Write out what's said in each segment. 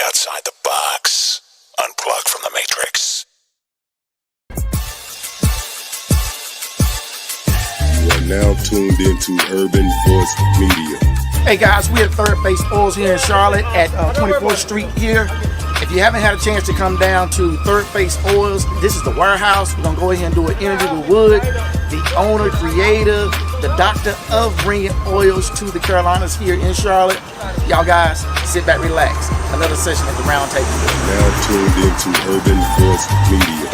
outside the box. Unplug from the Matrix. You are now tuned into Urban Force Media. Hey guys, we're at Third Phase Oils here in Charlotte at 24th Street here. If you haven't had a chance to come down to Third Phase Oils, this is the warehouse. We're going to go ahead and do an interview with Wood, the owner, creator, the doctor of bringing oils to the Carolinas here in Charlotte. Y'all guys, sit back, relax. Another session at the round table. Now tuned into Urban Force Media.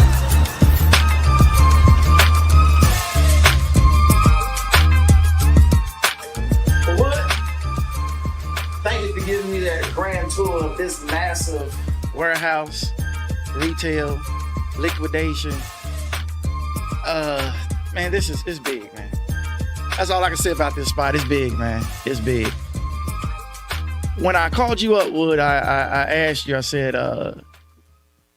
Thank you for giving me that grand tour of this massive warehouse, retail, liquidation. Man, it's big, man. That's all I can say about this spot. It's big, man. It's big. When I called you up, Wood, I asked you, I said,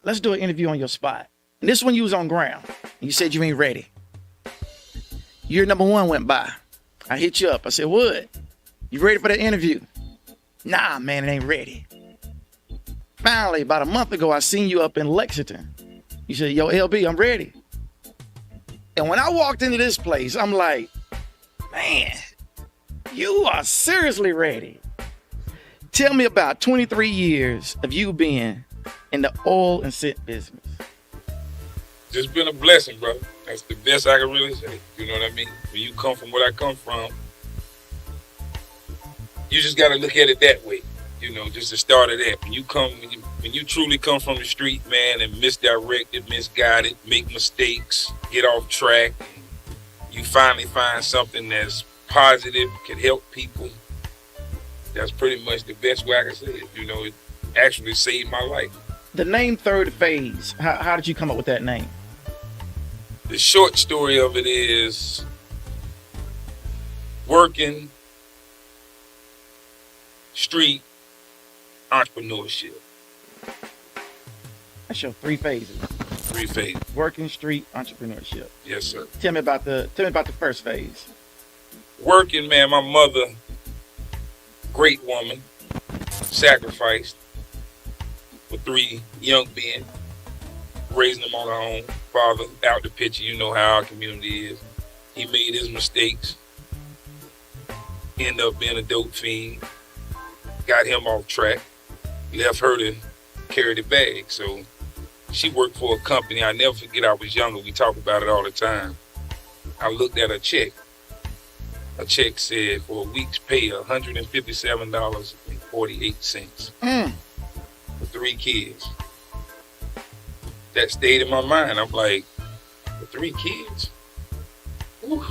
let's do an interview on your spot. And this one you was on ground. You said you ain't ready. Year number 1 went by. I hit you up. I said, Wood, you ready for the interview? Nah, man, it ain't ready. Finally, about a month ago, I seen you up in Lexington. You said, yo, LB, I'm ready. And when I walked into this place, I'm like, man, you are seriously ready. Tell me about 23 years of you being in the oil and scent business. Just been a blessing, bro. That's the best I can really say. You know what I mean? When you come from where I come from, you just got to look at it that way, you know, just the start of that. When you truly come from the street, man, and misdirected, misguided, make mistakes, get off track, you finally find something that's positive, can help people. That's pretty much the best way I can say it. You know, it actually saved my life. The name Third Phase, how did you come up with that name? The short story of it is working street entrepreneurship. That's your 3 phases. 3 phases. Working street entrepreneurship. Yes, sir. Tell me about the first phase. Working, man, my mother, great woman, sacrificed for 3 young men, raising them on her own. Father out the picture, you know how our community is. He made his mistakes, ended up being a dope fiend, got him off track, left her to carry the bag. So she worked for a company. I never forget, I was younger. We talk about it all the time. I looked at a check. A check said for a week's pay, $157.48 for 3 kids. That stayed in my mind. I'm like, for 3 kids? Whew.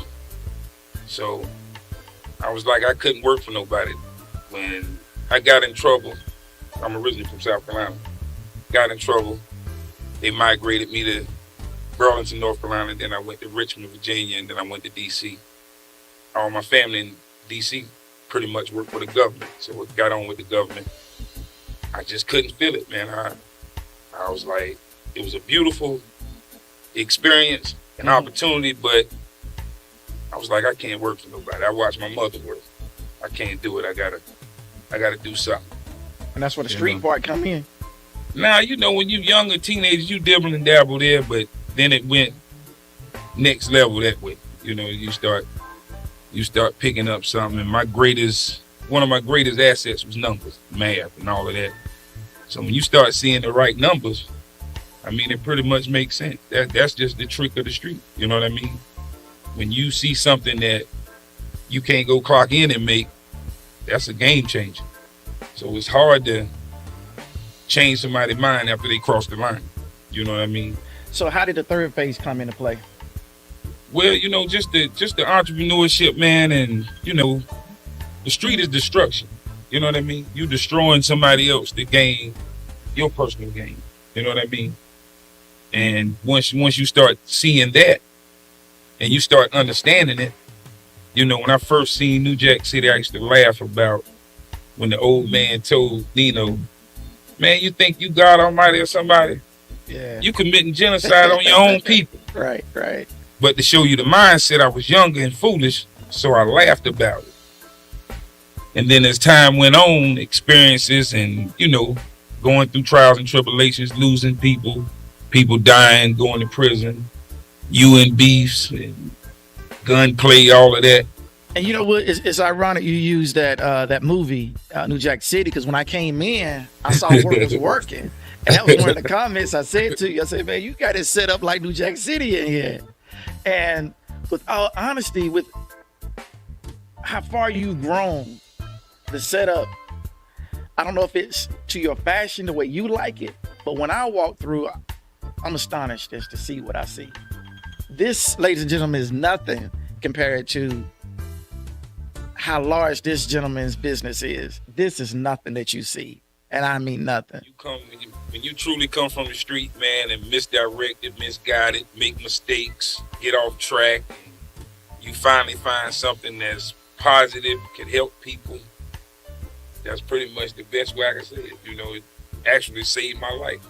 So I was like, I couldn't work for nobody. When I got in trouble, I'm originally from South Carolina, got in trouble, they migrated me to Burlington, North Carolina, then I went to Richmond, Virginia, and then I went to D.C. All my family in D.C. pretty much worked for the government, so I got on with the government. I just couldn't feel it, man. I was like, it was a beautiful experience, an opportunity, but I was like, I can't work for nobody. I watched my mother work. I can't do it. I gotta do something. And that's where the street part come in. Now, you know, when you younger teenagers, you dibble and dabble there, but then it went next level that way. You know, you start picking up something. And one of my greatest assets was numbers, math, and all of that. So when you start seeing the right numbers, I mean, it pretty much makes sense. That's just the trick of the street. You know what I mean? When you see something that you can't go clock in and make, that's a game changer. So it's hard to change somebody's mind after they cross the line. You know what I mean? So how did the third phase come into play? Well, you know, just the entrepreneurship, man, and, you know, the street is destruction. You know what I mean? You destroying somebody else to gain your personal gain. You know what I mean? And once you start seeing that and you start understanding it, you know, when I first seen New Jack City, I used to laugh about when the old man told Nino, man, you think you God Almighty or somebody? Yeah. You committing genocide on your own people. Right. But to show you the mindset, I was younger and foolish, so I laughed about it. And then as time went on, experiences and, you know, going through trials and tribulations, losing people, people dying, going to prison, you in beefs, and gunplay, all of that. And you know what? It's ironic you use that movie, New Jack City, because when I came in, I saw workers working. And that was one of the comments I said to you. I said, man, you got it set up like New Jack City in here. And with all honesty, with how far you've grown, the setup, I don't know if it's to your fashion, the way you like it, but when I walk through, I'm astonished as to see what I see. This, ladies and gentlemen, is nothing compared to how large this gentleman's business is. This is nothing that you see. And I mean nothing. When you truly come from the street, man, and misdirected, misguided, make mistakes, get off track, you finally find something that's positive, can help people. That's pretty much the best way I can say it. You know, it actually saved my life.